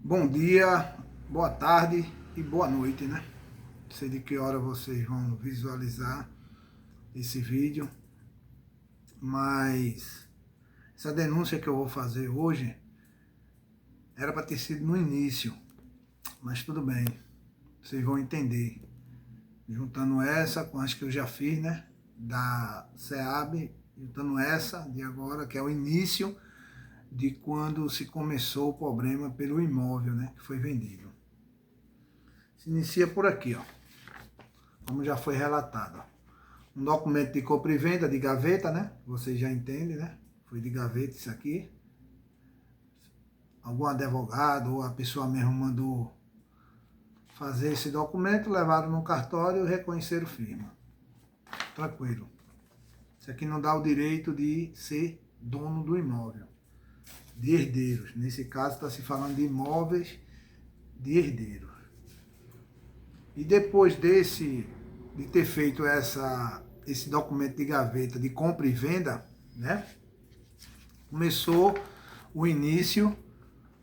Bom dia, boa tarde e boa noite, né? Não sei de que hora vocês vão visualizar esse vídeo, mas essa denúncia que eu vou fazer hoje era para ter sido no início, mas tudo bem, vocês vão entender. Juntando essa com as que eu já fiz, né? Da SEAB, juntando essa de agora, que é o início de quando se começou o problema pelo imóvel, né? Que foi vendido. Se inicia por aqui, ó, como já foi relatado. Um documento de compra e venda de gaveta, né? Vocês já entendem, né? Foi de gaveta isso aqui. Algum advogado ou a pessoa mesmo mandou fazer esse documento, levaram no cartório e reconheceram firma. Tranquilo. Isso aqui não dá o direito de ser dono do imóvel. De herdeiros. Nesse caso está se falando de imóveis de herdeiros. E depois de ter feito esse documento de gaveta de compra e venda, né? Começou o início,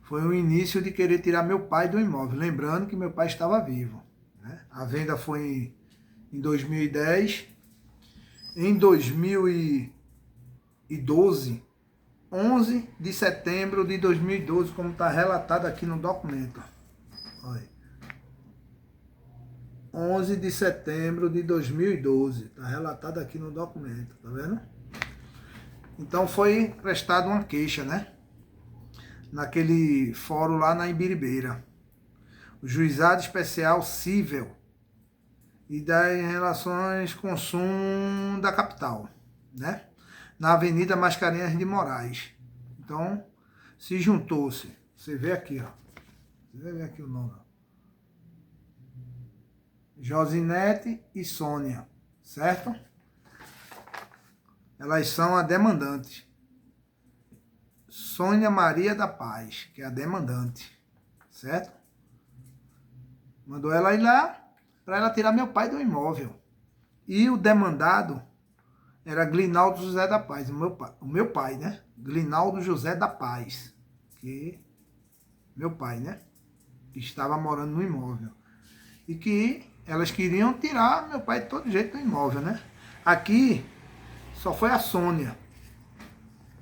foi o início de querer tirar meu pai do imóvel. Lembrando que meu pai estava vivo, né? A venda foi em 2010. Em 2012, 11 de setembro de 2012, como está relatado aqui no documento. Olha. 11 de setembro de 2012. Está relatado aqui no documento, tá vendo? Então foi prestada uma queixa, né? Naquele fórum lá na Imbiribeira. O Juizado Especial Cível e das Relações Consumo da capital, né? Na Avenida Mascarenhas de Moraes. Então, se juntou-se. Você vê aqui, ó. Você vê aqui o nome, ó. Josinete e Sônia, certo? Elas são a demandante. Sônia Maria da Paz, que é a demandante, certo? Mandou ela ir lá para ela tirar meu pai do imóvel. E o demandado era Glinaldo José da Paz, o meu pai, né? Glinaldo José da Paz, que meu pai, né? Que estava morando no imóvel. E que elas queriam tirar meu pai de todo jeito do imóvel, né? Aqui só foi a Sônia.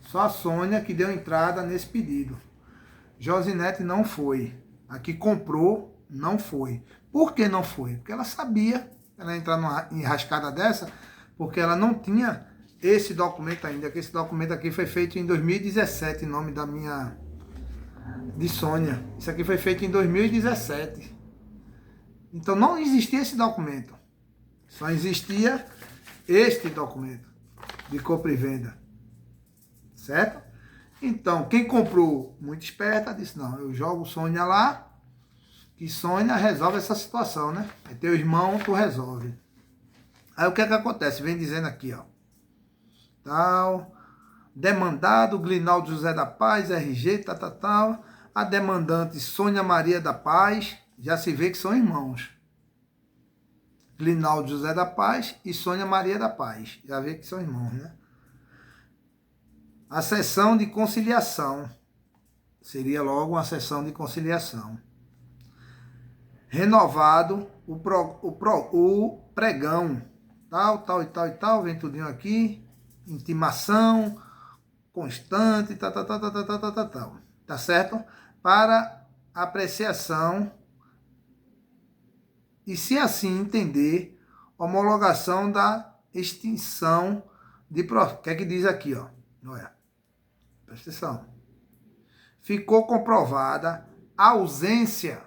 Só a Sônia que deu entrada nesse pedido. Josinete não foi. A que comprou não foi. Por que não foi? Porque ela sabia ela ia entrar numa enrascada dessa, porque ela não tinha esse documento ainda, que esse documento aqui foi feito em 2017, em nome da minha... de Sônia. Isso aqui foi feito em 2017. Então não existia esse documento. Só existia este documento de compra e venda. Certo? Então, quem comprou muito esperta disse, não, eu jogo Sônia lá, que Sônia resolve essa situação, né? É teu irmão, tu resolve. Aí o que é que acontece? Vem dizendo aqui, ó. Tal, demandado Glinaldo José da Paz, RG, tal. A demandante Sônia Maria da Paz, já se vê que são irmãos. Glinaldo José da Paz e Sônia Maria da Paz. Já vê que são irmãos, né? A sessão de conciliação. Seria logo uma sessão de conciliação. Renovado o pregão. Tal, e tal. Vem tudinho aqui. Intimação constante, tal. Tá certo? Para apreciação e, se assim entender, homologação da extinção de... O que é que diz aqui, ó? Olha, presta atenção. Ficou comprovada a ausência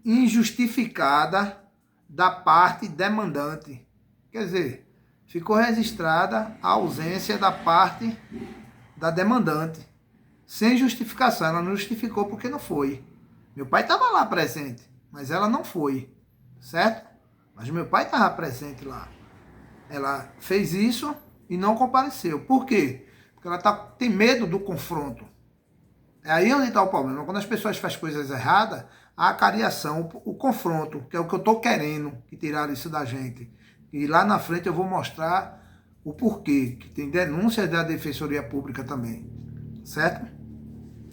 injustificada da parte demandante. Quer dizer, ficou registrada a ausência da parte da demandante. Sem justificação. Ela não justificou porque não foi. Meu pai estava lá presente, mas ela não foi. Certo? Mas meu pai estava presente lá. Ela fez isso e não compareceu. Por quê? Porque ela tem medo do confronto. É aí onde está o problema. Quando as pessoas fazem coisas erradas, a cariação, o confronto, que é o que eu estou querendo que tiraram isso da gente. E lá na frente eu vou mostrar o porquê, que tem denúncias da Defensoria Pública também. Certo?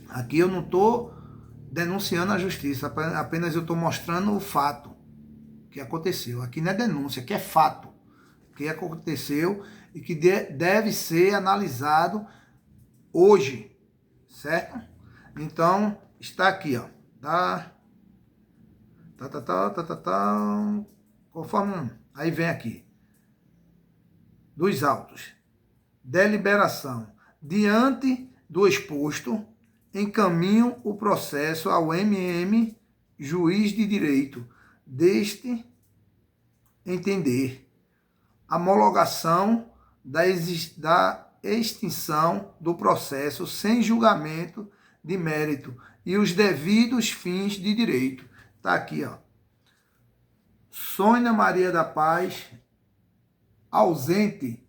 Aqui eu não estou denunciando a justiça, apenas eu estou mostrando o fato que aconteceu. Aqui não é denúncia, aqui é fato que aconteceu e que deve ser analisado hoje, certo? Então, está aqui, ó, conforme, aí vem aqui, dos autos, deliberação, diante do exposto, encaminho o processo ao MM, juiz de direito, deste entender, homologação da extinção do processo sem julgamento de mérito e os devidos fins de direito. Está aqui, ó. Sônia Maria da Paz, ausente,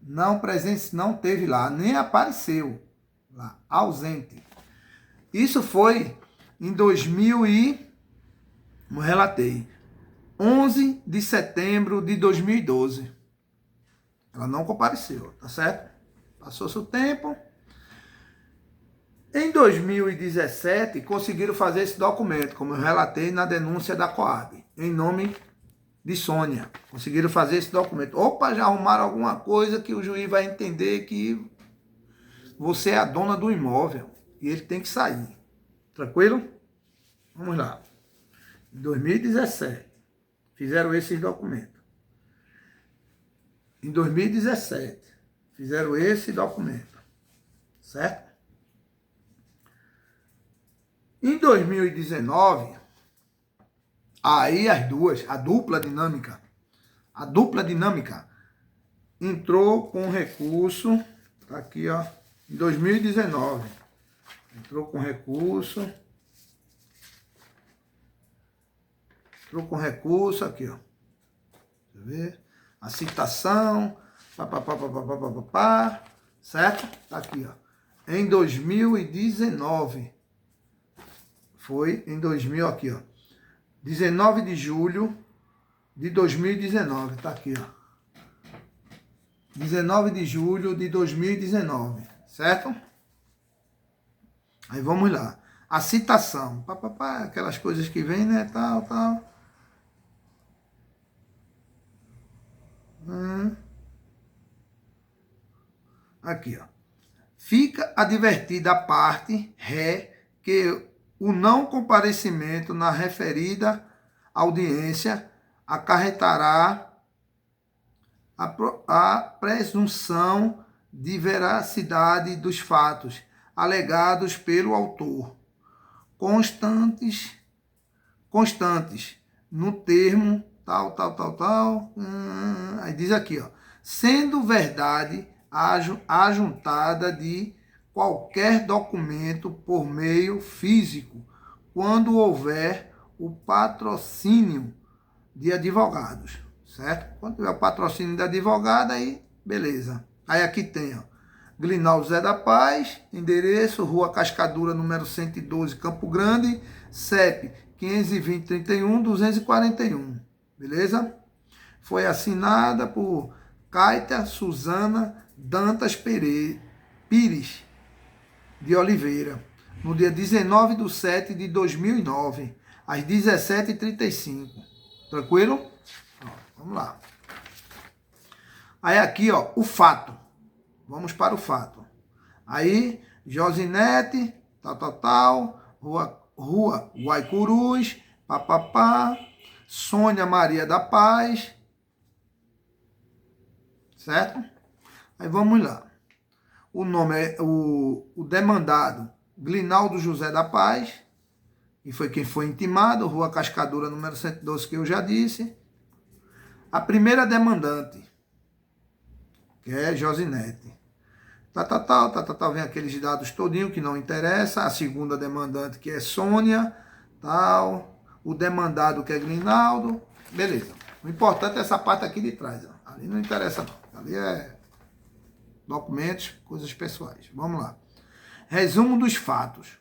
não presente, não teve lá, nem apareceu lá, ausente. Isso foi em 2000 e, como relatei, 11 de setembro de 2012. Ela não compareceu, tá certo? Passou-se o tempo. Em 2017, conseguiram fazer esse documento, como eu relatei na denúncia da Coab, em nome de Sônia. Conseguiram fazer esse documento. Opa, já arrumaram alguma coisa que o juiz vai entender que você é a dona do imóvel e ele tem que sair. Tranquilo? Vamos lá. Em 2017, fizeram esses documentos. Em 2017, fizeram esse documento. Certo? Em 2019, aí as duas, a dupla dinâmica entrou com recurso, tá aqui, ó, em 2019, entrou com recurso aqui, ó, deixa eu ver, a citação, certo? Tá aqui, ó, em 2019, foi em 2000, aqui, ó, 19 de julho de 2019, tá aqui, ó. 19 de julho de 2019, certo? Aí vamos lá. A citação, aquelas coisas que vem, né, tal. Aqui, ó. Fica advertida a parte ré que o não comparecimento na referida audiência acarretará a presunção de veracidade dos fatos alegados pelo autor, constantes no termo tal, aí diz aqui, ó, sendo verdade ajuntada de qualquer documento por meio físico, quando houver o patrocínio de advogados, certo? Quando tiver o patrocínio de advogado, aí beleza. Aí aqui tem, ó, Glinaldo Zé da Paz, endereço, Rua Cascadura, número 112, Campo Grande, CEP 520-31-241, beleza? Foi assinada por Caita Suzana Dantas Pires de Oliveira, no dia 19/7/2009, às 17h35. Tranquilo? Ó, vamos lá. Aí aqui, ó, o fato. Vamos para o fato. Aí, Josinete, Rua Guaicurus, Sônia Maria da Paz, certo? Aí vamos lá. O nome é o demandado Glinaldo José da Paz, que foi quem foi intimado, Rua Cascadura, número 112, que eu já disse. A primeira demandante, que é Josinete. Vem aqueles dados todinho que não interessa. A segunda demandante, que é Sônia, tal. O demandado, que é Glinaldo. Beleza. O importante é essa parte aqui de trás. Ó. Ali não interessa não. Ali é documentos, coisas pessoais. Vamos lá. Resumo dos fatos.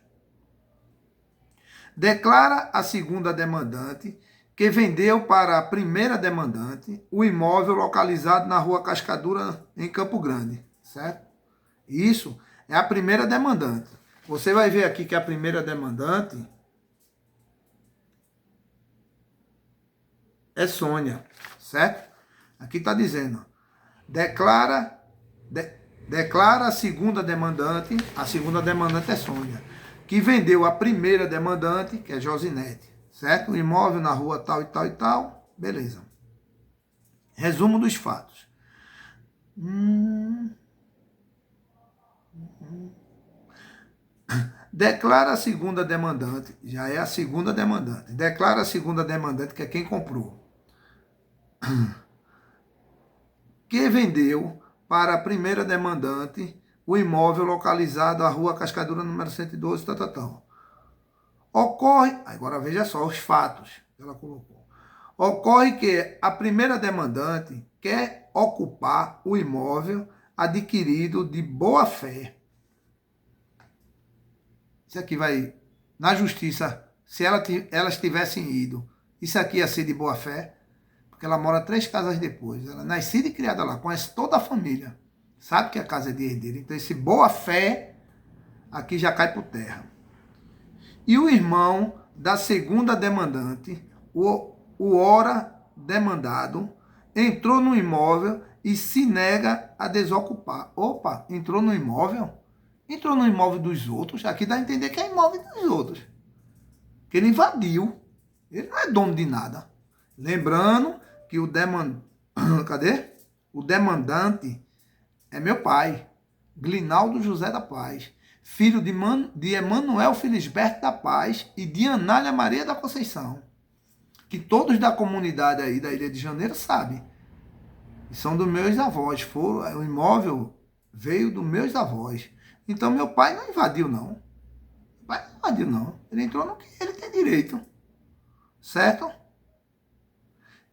Declara a segunda demandante que vendeu para a primeira demandante o imóvel localizado na Rua Cascadura, em Campo Grande, certo? Isso é a primeira demandante. Você vai ver aqui que a primeira demandante é Sônia, certo? Aqui está dizendo, declara a segunda demandante é Sônia, que vendeu a primeira demandante, que é Josinete, certo? O imóvel na rua tal e tal e tal, beleza. Resumo dos fatos. Declara a segunda demandante, já é a segunda demandante. Declara a segunda demandante, que é quem comprou, que vendeu para a primeira demandante o imóvel localizado na rua Cascadura, número 112, tal. Ocorre, agora veja só os fatos que ela colocou. Ocorre que a primeira demandante quer ocupar o imóvel adquirido de boa fé. Isso aqui vai, na justiça, se elas tivessem ido, isso aqui ia ser de boa fé, porque ela mora 3 casas depois. Ela é nascida e criada lá, conhece toda a família, sabe que a casa é de herdeiro. Então esse boa fé aqui já cai por terra. E o irmão da segunda demandante, o ora demandado, entrou no imóvel e se nega a desocupar. Opa, entrou no imóvel? Entrou no imóvel dos outros. Aqui dá a entender que é imóvel dos outros. Que ele invadiu. Ele não é dono de nada. Lembrando que o Cadê? O demandante é meu pai, Glinaldo José da Paz, filho de Emanuel Felisberto da Paz e de Anália Maria da Conceição, que todos da comunidade aí da Ilha de Janeiro sabem. E são dos meus avós. O imóvel veio dos meus avós. Então meu pai não invadiu, não. Meu pai não invadiu, não. Ele entrou no que ele tem direito. Certo?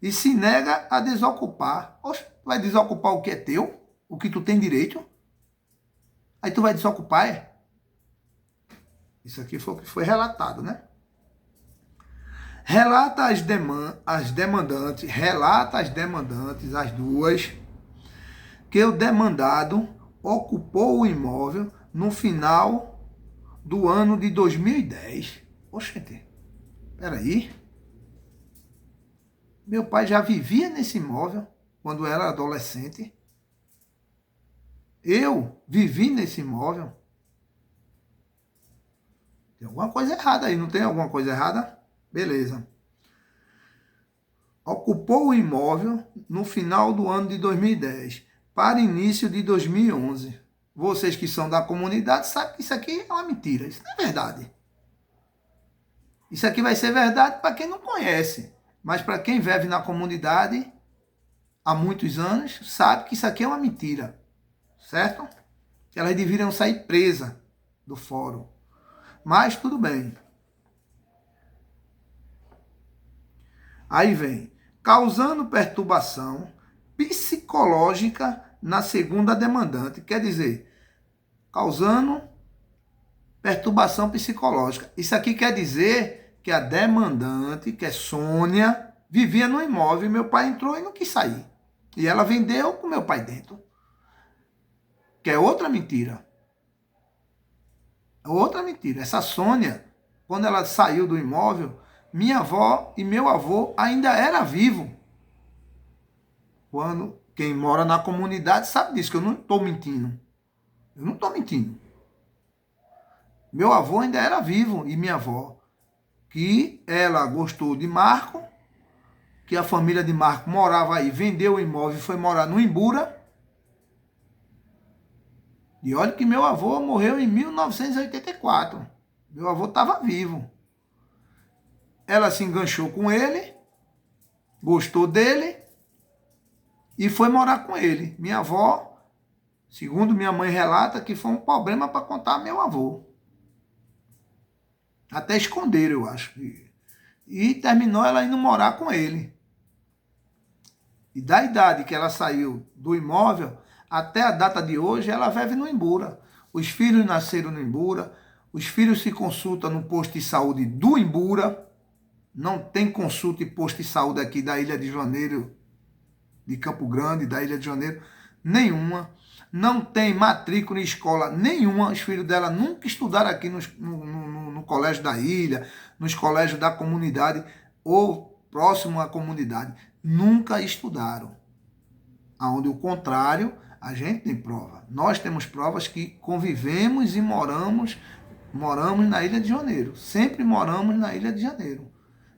E se nega a desocupar. Oxe, vai desocupar o que é teu? O que tu tem direito? Aí tu vai desocupar, é? Isso aqui foi o que foi relatado, né? Relata as demandantes, as duas, que o demandado ocupou o imóvel no final do ano de 2010. Oxente, peraí. Meu pai já vivia nesse imóvel quando era adolescente. Eu vivi nesse imóvel. Tem alguma coisa errada aí, não tem alguma coisa errada? Beleza. Ocupou o imóvel no final do ano de 2010, para início de 2011. Vocês que são da comunidade sabem que isso aqui é uma mentira, isso não é verdade. Isso aqui vai ser verdade para quem não conhece, mas para quem vive na comunidade há muitos anos, sabe que isso aqui é uma mentira, certo? Que elas deveriam sair presas do fórum. Mas tudo bem. Aí vem, causando perturbação psicológica na segunda demandante. Quer dizer, causando perturbação psicológica. Isso aqui quer dizer que a demandante, que é Sônia, vivia no imóvel e meu pai entrou e não quis sair. E ela vendeu com meu pai dentro. Que é outra mentira. Outra mentira. Essa Sônia, quando ela saiu do imóvel, minha avó e meu avô ainda era vivo. Quando quem mora na comunidade sabe disso, que eu não estou mentindo. Eu não estou mentindo. Meu avô ainda era vivo e minha avó, que ela gostou de Marco, que a família de Marco morava aí, vendeu o imóvel e foi morar no Imbura. E olha que meu avô morreu em 1984. Meu avô estava vivo. Ela se enganchou com ele, gostou dele e foi morar com ele. Minha avó, segundo minha mãe relata, que foi um problema para contar meu avô. Até esconderam, eu acho. E terminou ela indo morar com ele. E da idade que ela saiu do imóvel, até a data de hoje, ela vive no Imbura. Os filhos nasceram no Imbura, os filhos se consultam no posto de saúde do Imbura. Não tem consulta e posto de saúde aqui da Ilha de Janeiro, de Campo Grande, da Ilha de Janeiro, nenhuma. não tem matrícula em escola nenhuma, os filhos dela nunca estudaram aqui no colégio da ilha, nos colégios da comunidade ou próximo à comunidade. Nunca estudaram. Aonde o contrário, a gente tem prova. Nós temos provas que convivemos e moramos na Ilha de Janeiro. Sempre moramos na Ilha de Janeiro.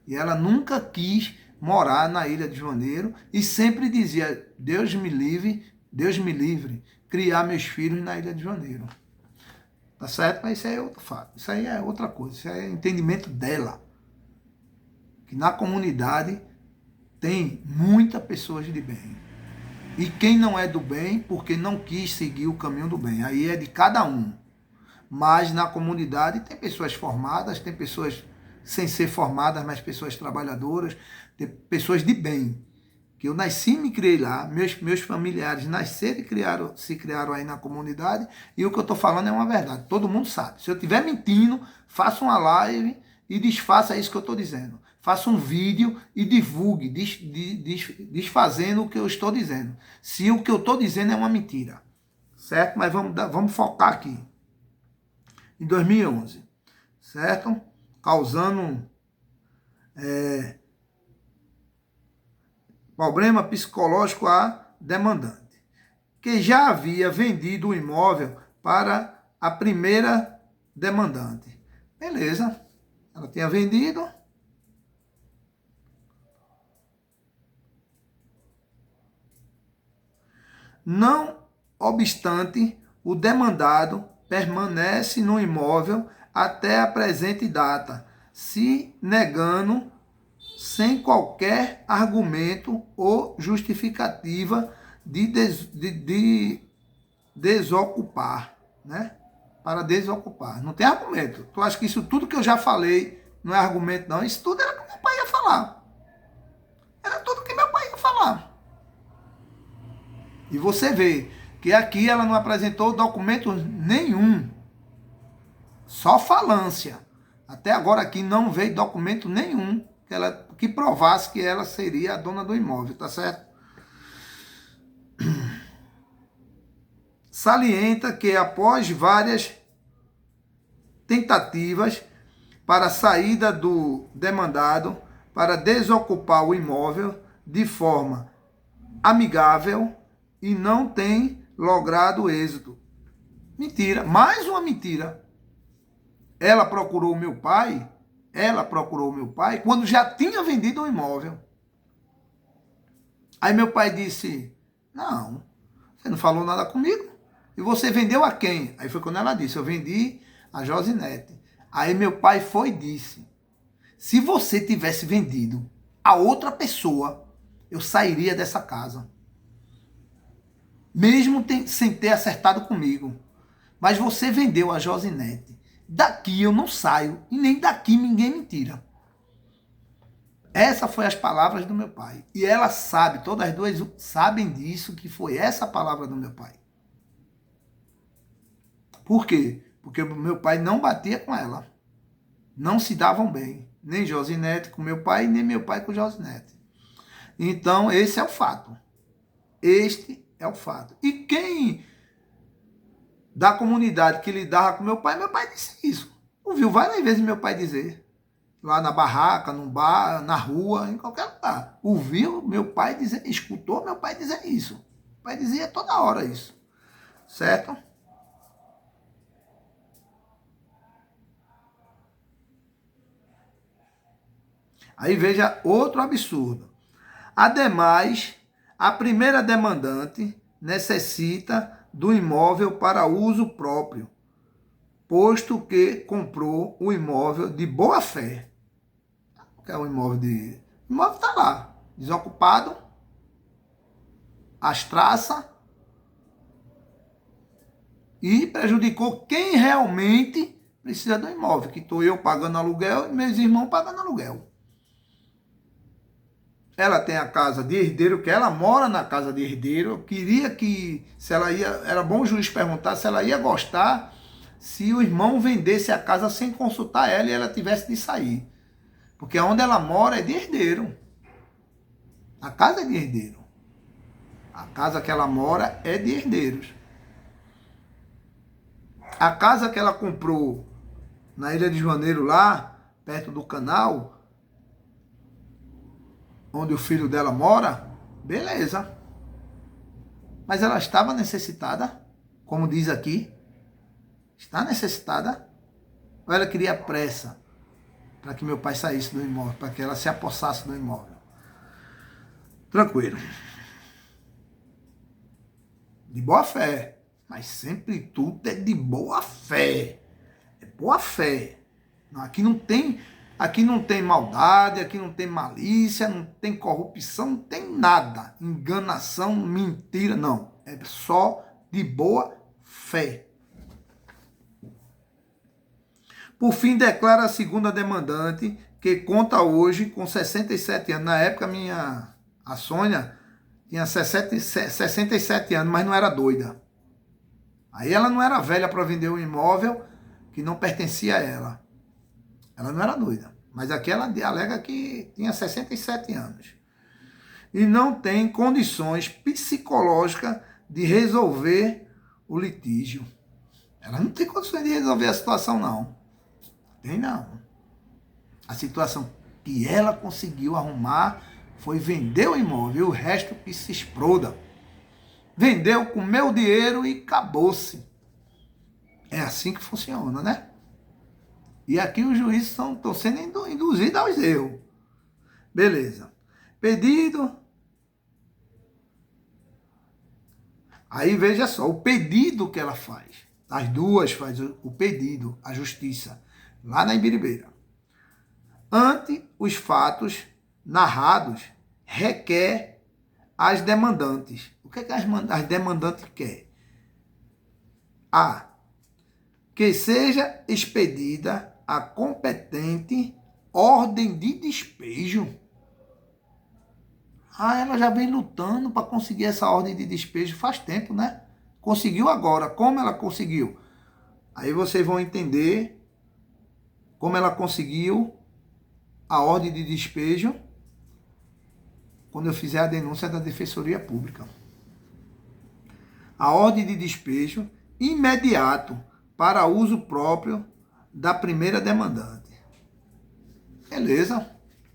E ela nunca quis morar na Ilha de Janeiro e sempre dizia, Deus me livre, criar meus filhos na Ilha de Janeiro. Tá certo? Mas isso aí é outro fato. Isso aí é outra coisa. Isso aí é entendimento dela. Que na comunidade tem muitas pessoas de bem. E quem não é do bem, porque não quis seguir o caminho do bem. Aí é de cada um. Mas na comunidade tem pessoas formadas, tem pessoas sem ser formadas, mas pessoas trabalhadoras, tem pessoas de bem. Que eu nasci e me criei lá, meus familiares nasceram e se criaram aí na comunidade, e o que eu estou falando é uma verdade, todo mundo sabe. Se eu estiver mentindo, faça uma live e desfaça isso que eu estou dizendo. Faça um vídeo e divulgue, desfazendo o que eu estou dizendo. Se o que eu estou dizendo é uma mentira, certo? Mas vamos focar aqui. Em 2011, certo? Causando problema psicológico à demandante, que já havia vendido o imóvel para a primeira demandante. Beleza, ela tinha vendido. Não obstante, o demandado permanece no imóvel até a presente data, se negando sem qualquer argumento ou justificativa de desocupar, né? Para desocupar. Não tem argumento. Tu acha que isso tudo que eu já falei não é argumento, não? Isso tudo era o que meu pai ia falar. Era tudo que meu pai ia falar. E você vê que aqui ela não apresentou documento nenhum. Só falância. Até agora aqui não veio documento nenhum que provasse que ela seria a dona do imóvel, tá certo? Salienta que após várias tentativas para a saída do demandado para desocupar o imóvel de forma amigável e não tem logrado êxito. Mentira, mais uma mentira. Ela procurou o meu pai quando já tinha vendido o imóvel. Aí meu pai disse, não, você não falou nada comigo. E você vendeu a quem? Aí foi quando ela disse, eu vendi a Josinete. Aí meu pai foi e disse, se você tivesse vendido a outra pessoa, eu sairia dessa casa. Mesmo sem ter acertado comigo. Mas você vendeu a Josinete. Daqui eu não saio e nem daqui ninguém me tira. Essas foram as palavras do meu pai. E ela sabe, todas as duas sabem disso, que foi essa a palavra do meu pai. Por quê? Porque o meu pai não batia com ela. Não se davam bem. Nem Josinete com meu pai, nem meu pai com Josinete. Então, esse é o fato. Este é o fato. E quem da comunidade que lidava com meu pai disse isso. Ouviu várias vezes meu pai dizer. Lá na barraca, no bar, na rua, em qualquer lugar. Ouviu meu pai dizer, escutou meu pai dizer isso. O pai dizia toda hora isso. Certo? Aí veja outro absurdo. Ademais, a primeira demandante necessita do imóvel para uso próprio, posto que comprou o imóvel de boa fé. Que é o imóvel de... O imóvel está lá, desocupado, as traças, e prejudicou quem realmente precisa do imóvel, que estou eu pagando aluguel e meus irmãos pagando aluguel. Ela tem a casa de herdeiro, que ela mora na casa de herdeiro. Eu queria que, se ela ia, era bom o juiz perguntar se ela ia gostar se o irmão vendesse a casa sem consultar ela e ela tivesse de sair. Porque onde ela mora é de herdeiro. A casa é de herdeiro. A casa que ela mora é de herdeiros. A casa que ela comprou na Ilha de Janeiro, lá, perto do canal, onde o filho dela mora, beleza. Mas ela estava necessitada, como diz aqui. Está necessitada. Ou ela queria pressa para que meu pai saísse do imóvel, para que ela se apossasse do imóvel. Tranquilo. De boa fé. Mas sempre tudo é de boa fé. É boa fé. Aqui não tem maldade, aqui não tem malícia, não tem corrupção, não tem nada. Enganação, mentira, não. É só de boa fé. Por fim, declara a segunda demandante, que conta hoje com 67 anos. Na época, a Sônia tinha 67 anos, mas não era doida. Aí ela não era velha para vender um imóvel que não pertencia a ela. Ela não era doida. Mas aqui ela alega que tinha 67 anos. E não tem condições psicológicas de resolver o litígio. Ela não tem condições de resolver a situação, não. Tem não. A situação que ela conseguiu arrumar foi vender o imóvel. E o resto que se exploda. Vendeu com meu dinheiro e acabou-se. É assim que funciona, né? E aqui os juízes estão sendo induzidos aos erros. Beleza. Pedido. Aí veja só, o pedido que ela faz. As duas fazem o pedido à justiça. Lá na Ibiribeira. Ante os fatos narrados, requer as demandantes. O que as demandantes querem? A. Que seja expedida a competente ordem de despejo. Ela já vem lutando para conseguir essa ordem de despejo faz tempo, né? Conseguiu agora. Como ela conseguiu? Aí vocês vão entender como ela conseguiu a ordem de despejo quando eu fizer a denúncia da Defensoria Pública. A ordem de despejo imediato para uso próprio da primeira demandante. Beleza,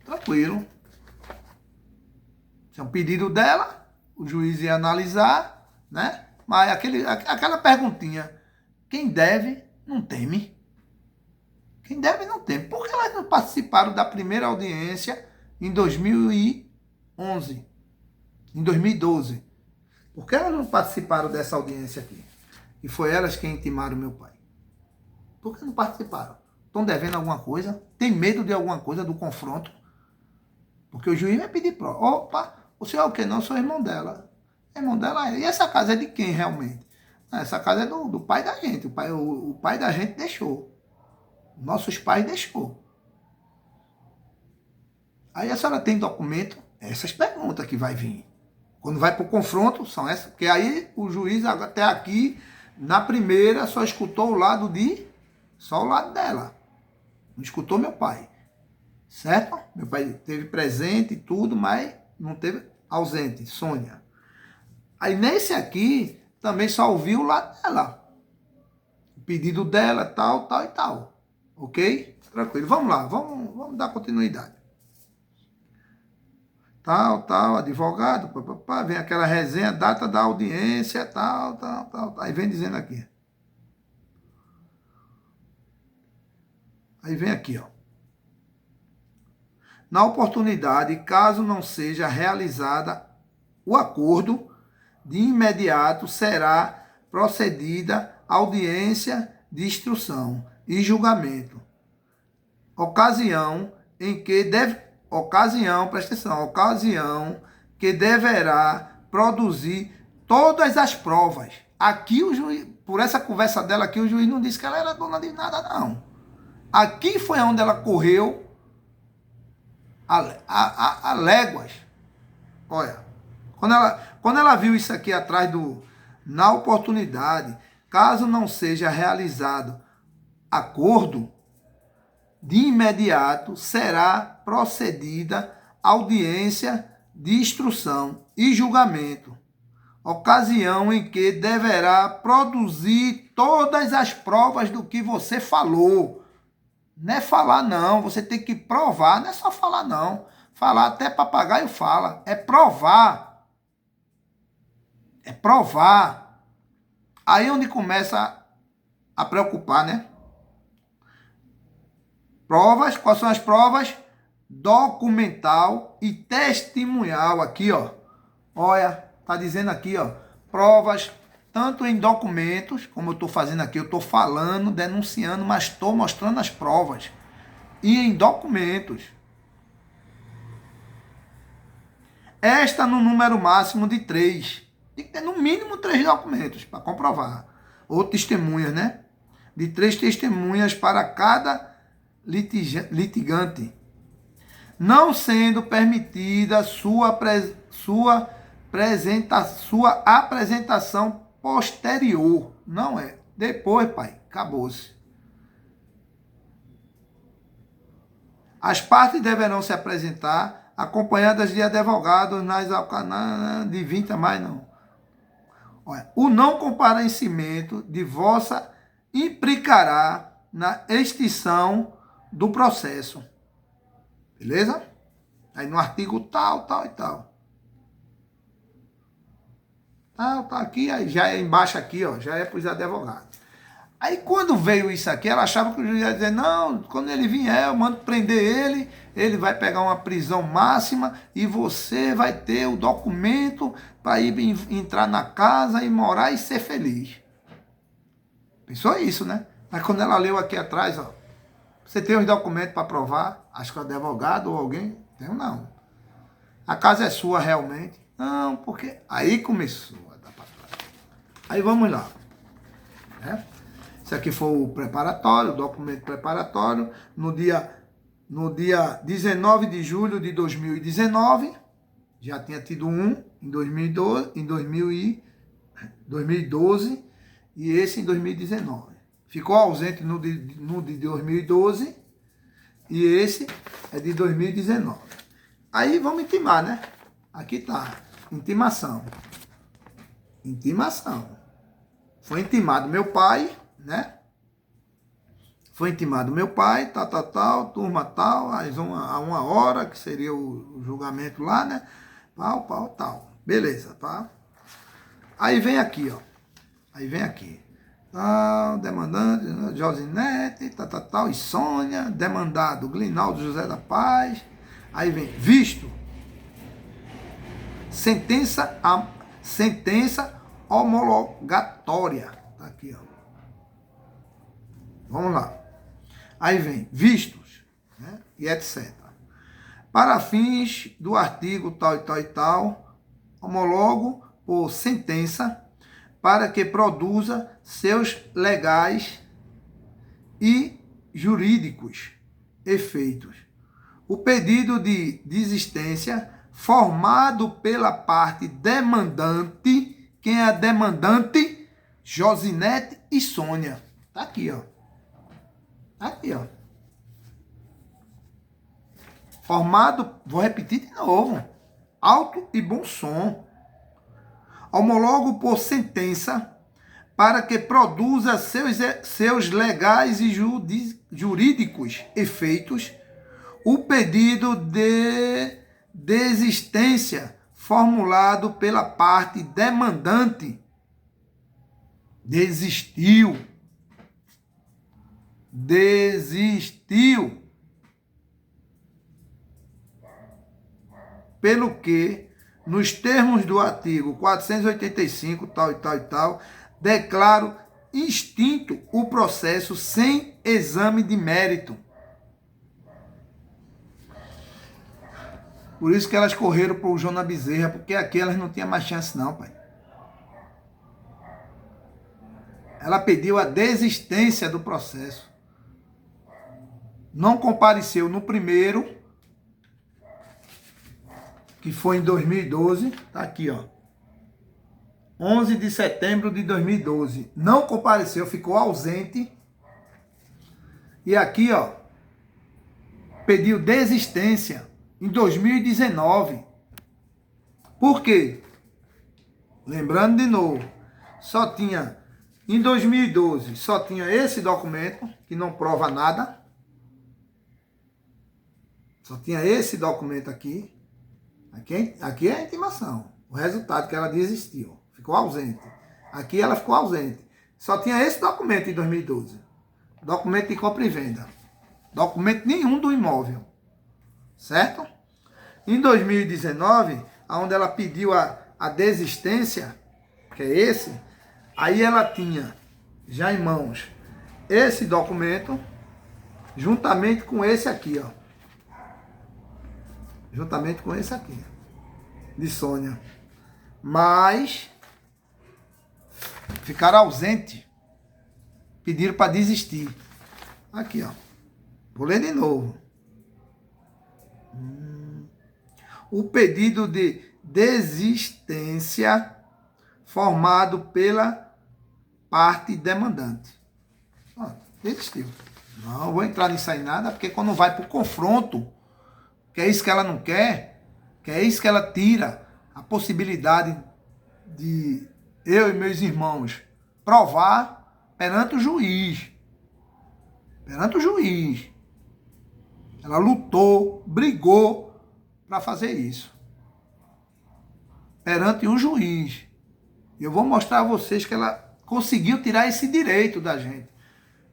tranquilo. Esse é um pedido dela, o juiz ia analisar, né? Mas aquela perguntinha, quem deve não teme. Quem deve não teme. Por que elas não participaram da primeira audiência em 2011? Em 2012? Por que elas não participaram dessa audiência aqui? E foi elas quem intimaram meu pai. Por que não participaram? Estão devendo alguma coisa? Tem medo de alguma coisa, do confronto? Porque o juiz vai pedir prova. Opa, o senhor é o quê? Não, eu sou irmão dela. Irmão dela é. E essa casa é de quem realmente? Essa casa é do pai da gente. O pai da gente deixou. Nossos pais deixou. Aí a senhora tem documento? Essas perguntas que vai vir. Quando vai para o confronto, são essas. Porque aí o juiz até aqui, na primeira, só escutou o lado só o lado dela. Não escutou meu pai. Certo? Meu pai teve presente e tudo, mas não teve ausente, Sônia. Aí nesse aqui, também só ouviu o lado dela. O pedido dela, tal, tal e tal. Ok? Tranquilo. Vamos lá, vamos dar continuidade. Tal, advogado, vem aquela resenha, data da audiência, tal. Aí vem dizendo aqui. Aí vem aqui, ó. Na oportunidade, caso não seja realizada o acordo, de imediato será procedida audiência de instrução e julgamento. Ocasião que deverá produzir todas as provas. Aqui o juiz, por essa conversa dela aqui, o juiz não disse que ela era dona de nada, não. Aqui foi onde ela correu a léguas. Olha, quando ela viu isso aqui atrás na oportunidade, caso não seja realizado acordo, de imediato será procedida audiência de instrução e julgamento. ocasião em que deverá produzir todas as provas do que você falou. Não é falar não, você tem que provar, não é só falar não. Falar até papagaio fala, é provar. É provar. Aí é onde começa a preocupar, né? Provas, quais são as provas? Documental e testemunhal aqui, ó. Olha, tá dizendo aqui, ó, provas tanto em documentos, como eu tô fazendo aqui, eu tô falando, denunciando, mas tô mostrando as provas. E em documentos. Esta no número máximo de 3. Tem que ter no mínimo 3 documentos para comprovar. Ou testemunhas, né? De 3 testemunhas para cada litigante. Não sendo permitida sua apresentação posterior. Não é. Depois, pai, acabou-se. As partes deverão se apresentar acompanhadas de advogados de 20 a mais, não. Olha, o não comparecimento de vossa implicará na extinção do processo. Beleza? Aí no artigo tal, tal e tal. Tá aqui, aí já é embaixo aqui, ó, já é para os advogados. Aí quando veio isso aqui, ela achava que o juiz ia dizer, não, quando ele vier, eu mando prender ele, ele vai pegar uma prisão máxima e você vai ter o documento para ir entrar na casa e morar e ser feliz. Pensou isso, né? Mas quando ela leu aqui atrás, ó, você tem os documentos para provar? Acho que o advogado ou alguém? Tenho não. A casa é sua realmente? Não, porque aí começou a dar para trás. Aí vamos lá. Né? Isso aqui foi o preparatório, o documento preparatório, no dia 19 de julho de 2019, já tinha tido um em 2012 e esse em 2019. Ficou ausente no de 2012 e esse é de 2019. Aí vamos intimar, né? Aqui tá, intimação. Intimação. Foi intimado meu pai, né? Foi intimado meu pai, tal, turma tal, a uma hora, que seria o julgamento lá, né? Tal. Beleza, tá? Aí vem aqui, ó. Aí vem aqui. Demandante, Josinete, tal, e Sônia, demandado, Glinaldo José da Paz. Aí vem, visto. Sentença homologatória. Tá aqui, ó. Vamos lá. Aí vem, vistos, né? E etc. Para fins do artigo tal e tal, homologo por sentença para que produza seus legais e jurídicos efeitos. O pedido de desistência formado pela parte demandante, quem é a demandante? Josinete e Sônia. Tá aqui, ó. Tá aqui, ó. Formado, vou repetir de novo, alto e bom som. Homologo por sentença para que produza seus legais e jurídicos efeitos o pedido de desistência formulado pela parte demandante. Desistiu. Pelo que, nos termos do artigo 485, tal e tal, declaro extinto o processo sem exame de mérito. Por isso que elas correram para o Jonas Bezerra, porque aqui elas não tinham mais chance não, pai. Ela pediu a desistência do processo. Não compareceu no primeiro, que foi em 2012, tá aqui, ó. 11 de setembro de 2012. Não compareceu, ficou ausente. E aqui, ó, pediu desistência em 2019. Por quê? Lembrando de novo, só tinha, em 2012, só tinha esse documento, que não prova nada. Só tinha esse documento aqui. Aqui é a intimação. O resultado que ela desistiu. Ficou ausente. Aqui ela ficou ausente. Só tinha esse documento em 2012. Documento de compra e venda. Documento nenhum do imóvel. Certo? Em 2019, onde ela pediu a desistência, que é esse, aí ela tinha já em mãos esse documento, juntamente com esse aqui, ó. Juntamente com esse aqui, de Sônia. Mas ficaram ausentes. Pediram para desistir. Aqui, ó. Vou ler de novo. O pedido de desistência formado pela parte demandante. Ó, desistiu. Não vou entrar nisso aí nada, porque quando vai para o confronto, que é isso que ela não quer, que é isso que ela tira a possibilidade de eu e meus irmãos provar perante o juiz. Perante o juiz. Ela lutou, brigou para fazer isso. Perante o juiz. Eu vou mostrar a vocês que ela conseguiu tirar esse direito da gente.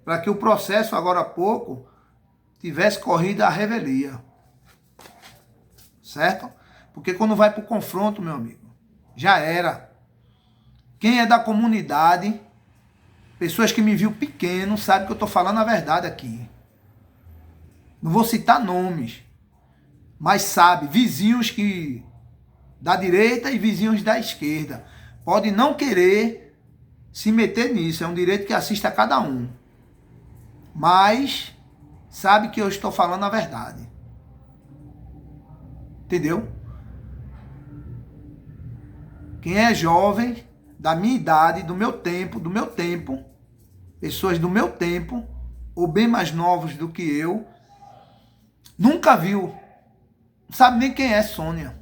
Para que o processo, agora há pouco, tivesse corrido à revelia. Certo? Porque quando vai para o confronto, meu amigo, já era. Quem é da comunidade, pessoas que me viu pequeno, sabe que eu estou falando a verdade aqui. Não vou citar nomes, mas sabe, vizinhos que da direita e vizinhos da esquerda. Pode não querer se meter nisso, é um direito que assiste a cada um. Mas sabe que eu estou falando a verdade. Entendeu? Quem é jovem, da minha idade, do meu tempo, pessoas do meu tempo, ou bem mais novos do que eu, nunca viu, não sabe nem quem é Sônia,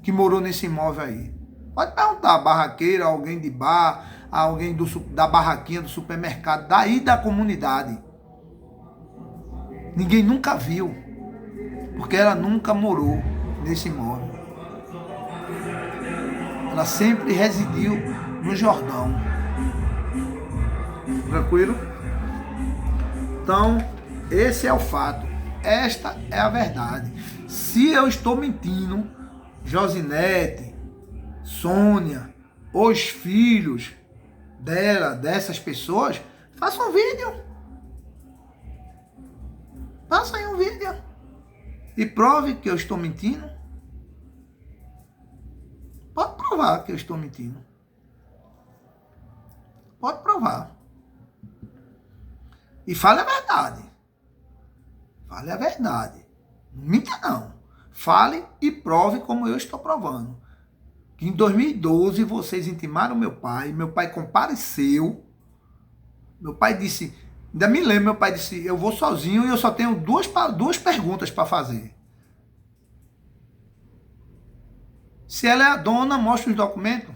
que morou nesse imóvel aí. Pode perguntar a barraqueira, alguém de bar, alguém da barraquinha do supermercado, daí da comunidade. Ninguém nunca viu, porque ela nunca morou nesse imóvel. Ela sempre residiu no Jordão. Tranquilo? Então, esse é o fato. Esta é a verdade. Se eu estou mentindo, Josinete, Sônia, os filhos dela, dessas pessoas, faça um vídeo. Faça aí um vídeo. E prove que eu estou mentindo. Pode provar que eu estou mentindo. Pode provar. E fale a verdade. Fale a verdade. Não minta não. Fale e prove como eu estou provando. Que em 2012 vocês intimaram meu pai compareceu. Meu pai disse, ainda me lembro, meu pai disse, eu vou sozinho e eu só tenho duas perguntas para fazer. Se ela é a dona, mostra os documentos.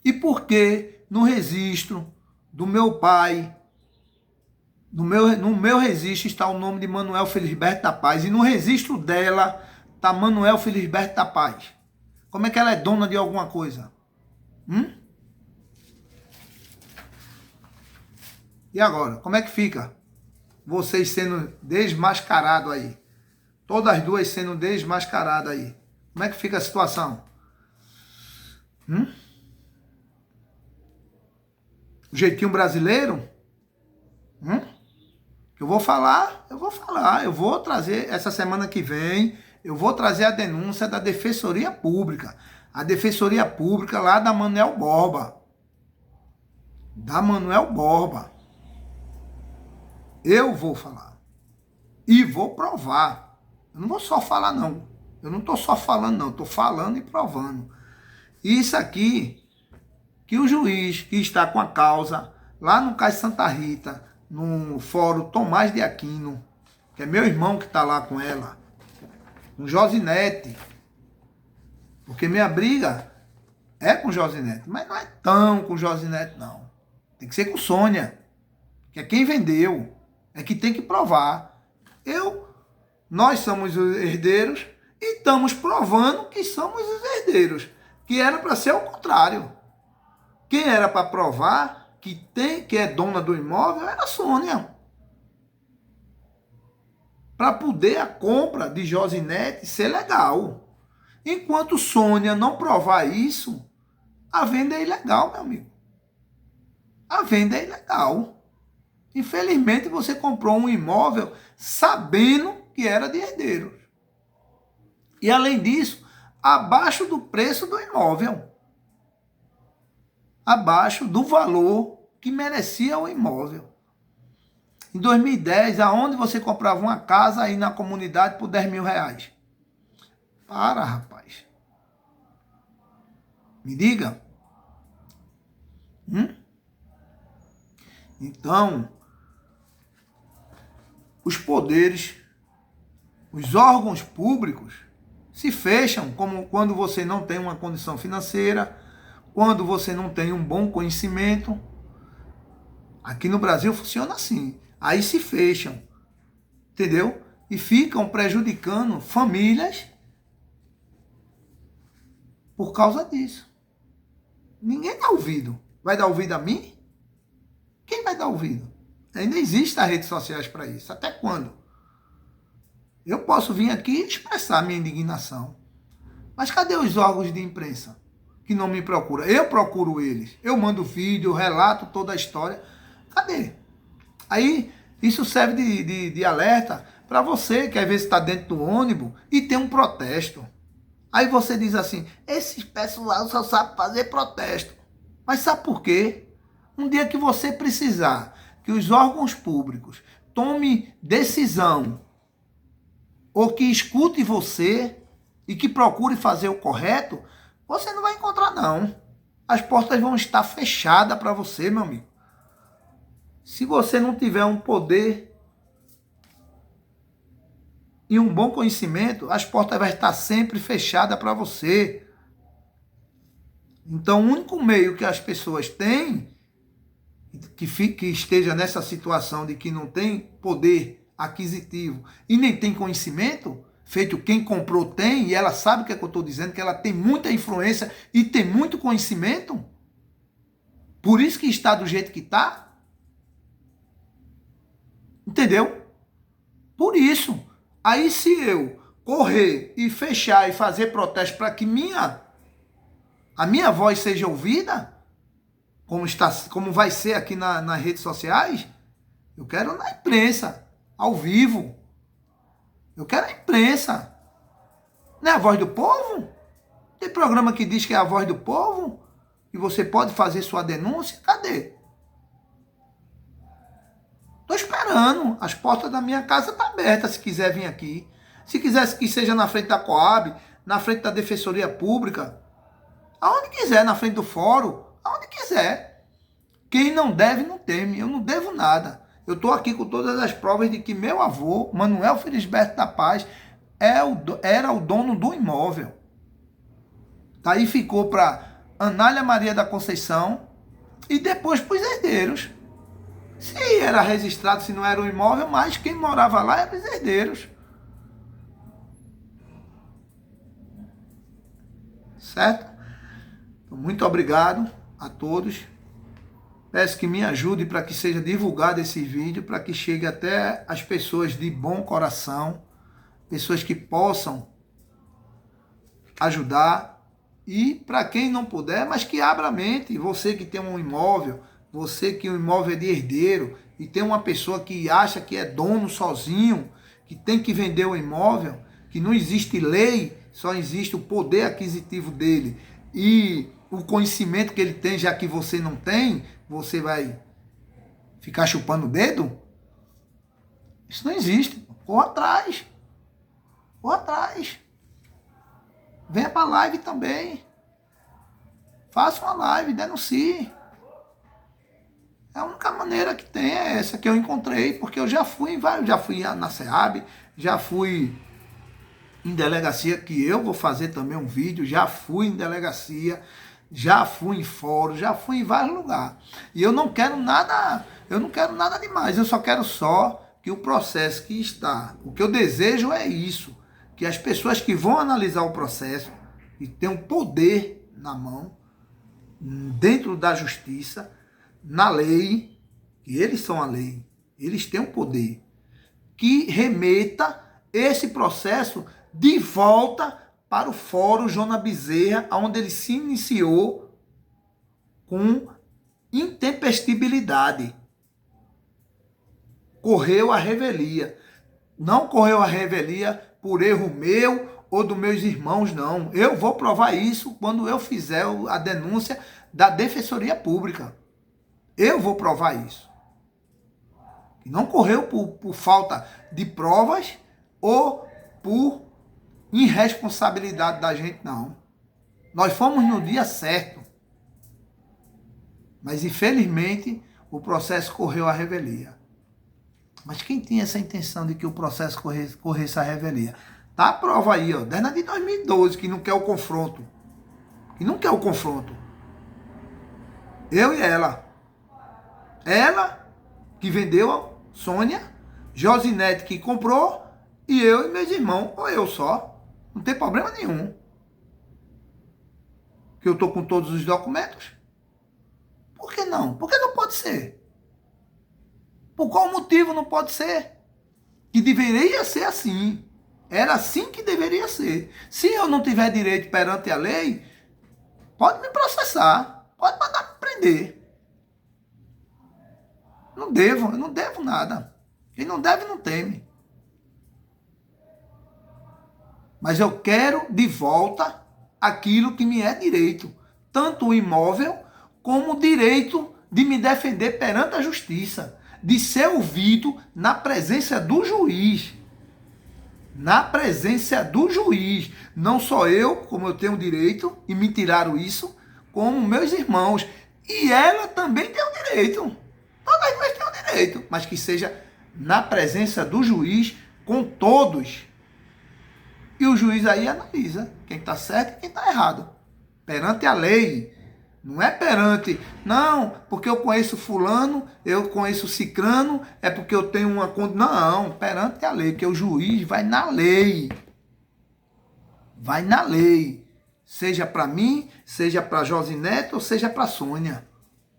E por que no registro do meu pai, no meu registro está o nome de Manuel Felisberto da Paz, e no registro dela está Manuel Felisberto da Paz? Como é que ela é dona de alguma coisa? E agora, como é que fica? Vocês sendo desmascarados aí. Todas as duas sendo desmascaradas aí. Como é que fica a situação? O jeitinho brasileiro? Eu vou falar. Eu vou trazer, essa semana que vem, eu vou trazer a denúncia da Defensoria Pública. A Defensoria Pública lá da Manuel Borba. Da Manuel Borba. Eu vou falar. E vou provar. Eu não vou só falar, não. Eu não estou só falando, não. Estou falando e provando. Isso aqui, que o juiz que está com a causa lá no Cais Santa Rita, no Fórum Tomás de Aquino, que é meu irmão que está lá com ela, com Josinete, porque minha briga é com Josinete, mas não é tão com Josinete, não. Tem que ser com Sônia, que é quem vendeu, é que tem que provar. Nós somos os herdeiros e estamos provando que somos os herdeiros, que era para ser o contrário. Quem era para provar que é dona do imóvel era a Sônia. Para poder a compra de Josinete ser legal. Enquanto Sônia não provar isso, a venda é ilegal, meu amigo. A venda é ilegal. Infelizmente, você comprou um imóvel sabendo que era de herdeiros. E, além disso, abaixo do preço do imóvel. Abaixo do valor que merecia o imóvel. Em 2010, aonde você comprava uma casa aí na comunidade por 10 mil reais? Para, rapaz. Me diga. Então, os poderes, os órgãos públicos se fecham como quando você não tem uma condição financeira, quando você não tem um bom conhecimento. Aqui no Brasil funciona assim. Aí se fecham, entendeu? E ficam prejudicando famílias por causa disso. Ninguém dá ouvido. Vai dar ouvido a mim? Quem vai dar ouvido? Ainda existem as redes sociais para isso. Até quando? Eu posso vir aqui e expressar minha indignação. Mas cadê os órgãos de imprensa que não me procuram? Eu procuro eles. Eu mando vídeo, eu relato toda a história. Cadê? Aí, isso serve de alerta para você que às vezes está dentro do ônibus e tem um protesto. Aí você diz assim, esse pessoal só sabe fazer protesto. Mas sabe por quê? Um dia que você precisar que os órgãos públicos tomem decisão ou que escute você e que procure fazer o correto, você não vai encontrar, não. As portas vão estar fechadas para você, meu amigo. Se você não tiver um poder e um bom conhecimento, as portas vão estar sempre fechadas para você. Então, o único meio que as pessoas têm, que esteja nessa situação de que não tem poder aquisitivo e nem tem conhecimento, feito quem comprou tem, e ela sabe o que é que eu estou dizendo, que ela tem muita influência e tem muito conhecimento, por isso que está do jeito que está. Entendeu? Por isso. Aí se eu correr e fechar e fazer protesto para que a minha voz seja ouvida, como vai ser aqui nas redes sociais, eu quero na imprensa, ao vivo. Eu quero a imprensa. Não é a voz do povo? Tem programa que diz que é a voz do povo? E você pode fazer sua denúncia? Cadê? Estou esperando. As portas da minha casa estão abertas se quiser vir aqui. Se quiser que seja na frente da Coab, na frente da Defensoria Pública, aonde quiser, na frente do fórum, aonde quiser. Quem não deve, não teme. Eu não devo nada. Eu estou aqui com todas as provas de que meu avô, Manuel Felisberto da Paz, era o dono do imóvel. Daí ficou para Anália Maria da Conceição e depois para os herdeiros. Se era registrado, se não era um imóvel, mas quem morava lá eram os herdeiros. Certo? Então, muito obrigado a todos. Peço que me ajude para que seja divulgado esse vídeo, para que chegue até as pessoas de bom coração, pessoas que possam ajudar, e para quem não puder, mas que abra a mente. Você que tem um imóvel, você que o imóvel é de herdeiro e tem uma pessoa que acha que é dono sozinho, que tem que vender o imóvel, que não existe lei, só existe o poder aquisitivo dele e o conhecimento que ele tem, já que você não tem, você vai ficar chupando o dedo? Isso não existe. Corra atrás. Corra atrás. Venha para a live também. Faça uma live, denuncie. A única maneira que tem é essa que eu encontrei, porque eu já fui em vários, já fui na SEAB, já fui em delegacia, que eu vou fazer também um vídeo, já fui em delegacia, já fui em fórum, já fui em vários lugares. E eu não quero nada demais, eu só quero que o processo que está, o que eu desejo é isso, que as pessoas que vão analisar o processo, e tem um poder na mão, dentro da justiça, na lei, que eles são a lei, eles têm um poder, que remeta esse processo de volta para o Fórum Joana Bezerra, onde ele se iniciou com intempestibilidade. Correu a revelia. Não correu a revelia por erro meu ou dos meus irmãos, não. Eu vou provar isso quando eu fizer a denúncia da Defensoria Pública. Eu vou provar isso. Não correu por falta de provas ou por irresponsabilidade da gente, não. Nós fomos no dia certo. Mas, infelizmente, o processo correu a revelia. Mas quem tinha essa intenção de que o processo corresse a revelia? Tá a prova aí, ó, desde a de 2012, que não quer o confronto. Que não quer o confronto. Eu e ela. Ela, que vendeu a Sônia, Josinete, que comprou, e eu e meus irmãos, ou eu só. Não tem problema nenhum. Que eu tô com todos os documentos. Por que não? Por que não pode ser? Por qual motivo não pode ser? Que deveria ser assim. Era assim que deveria ser. Se eu não tiver direito perante a lei, pode me processar. Pode mandar me prender. Eu não devo nada. Quem não deve, não teme. Mas eu quero de volta aquilo que me é direito. Tanto o imóvel, como o direito de me defender perante a justiça. De ser ouvido na presença do juiz. Na presença do juiz. Não só eu, como eu tenho direito, e me tiraram isso, como meus irmãos. E ela também tem o direito. Todas nós temos o direito. Mas que seja na presença do juiz, com todos. E o juiz aí analisa quem está certo e quem está errado. Perante a lei. Não é perante, não, porque eu conheço fulano, eu conheço cicrano, é porque eu tenho uma conta. Não, perante a lei, porque o juiz vai na lei. Vai na lei. Seja para mim, seja para Josinete ou seja para Sônia.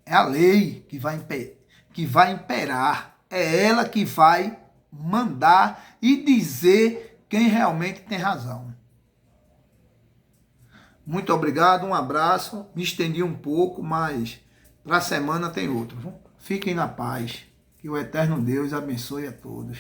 É a lei que vai imperar. É ela que vai mandar e dizer quem realmente tem razão. Muito obrigado, um abraço. Me estendi um pouco, mas para a semana tem outro. Fiquem na paz. Que o eterno Deus abençoe a todos.